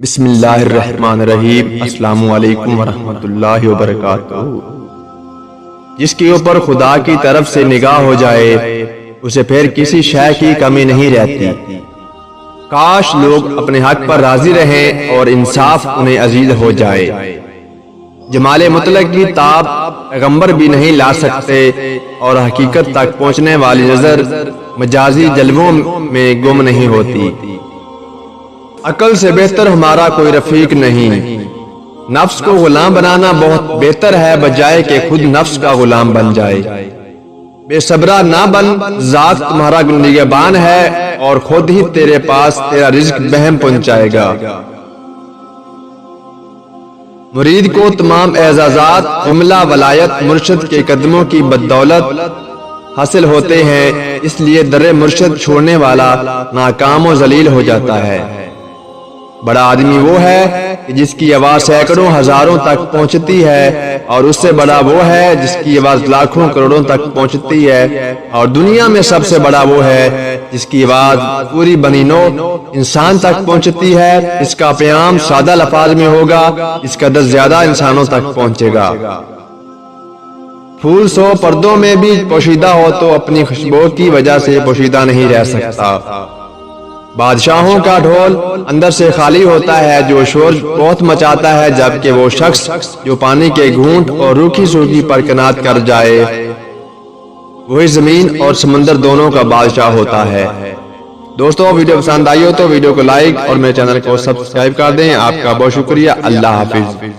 بسم اللہ الرحمن الرحیم۔ السلام علیکم ورحمۃ اللہ وبرکاتہ۔ جس کے اوپر خدا کی طرف سے نگاہ ہو جائے اسے پھر کسی شے کی کمی نہیں رہتی۔ کاش لوگ اپنے حق پر راضی رہیں اور انصاف انہیں عزیز ہو جائے۔ جمال مطلق کی تاب پیغمبر بھی نہیں لا سکتے اور حقیقت تک پہنچنے والی نظر مجازی جلووں میں گم نہیں ہوتی۔ عقل سے بہتر ہمارا کوئی رفیق نہیں۔ نفس کو غلام بنانا بہت بہتر ہے بجائے کہ خود نفس کا غلام بن جائے۔ بے صبرا نہ بن، ذات تمہارا نگہبان ہے اور خود ہی تیرے پاس تیرا رزق بہم پہنچائے گا۔ مرید کو تمام اعزازات عملہ ولایت مرشد کے قدموں کی بدولت حاصل ہوتے ہیں، اس لیے در مرشد چھوڑنے والا ناکام و ذلیل ہو جاتا ہے۔ بڑا آدمی وہ ہے کہ جس کی آواز سینکڑوں ہزاروں تک پہنچتی ہے، اور اس سے بڑا وہ ہے جس کی آواز لاکھوں کروڑوں تک پہنچتی ہے، اور دنیا میں سب سے بڑا وہ ہے جس کی آواز پوری بنی نوع انسان تک پہنچتی ہے۔ اس کا پیام سادہ لفاظ میں ہوگا، اس کا دس زیادہ انسانوں تک پہنچے گا۔ پھول 100 پردوں میں بھی پوشیدہ ہو تو اپنی خوشبو کی وجہ سے پوشیدہ نہیں رہ سکتا۔ بادشاہوں کا ڈھول اندر سے خالی ہوتا ہے جو شور بہت مچاتا ہے، جبکہ وہ شخص جو پانی کے گھونٹ اور روکھی سوکھی پر کنات کر جائے وہی زمین اور سمندر دونوں کا بادشاہ ہوتا ہے۔ دوستو ویڈیو پسند آئی ہو تو ویڈیو کو لائک اور میرے چینل کو سبسکرائب کر دیں۔ آپ کا بہت شکریہ۔ اللہ حافظ۔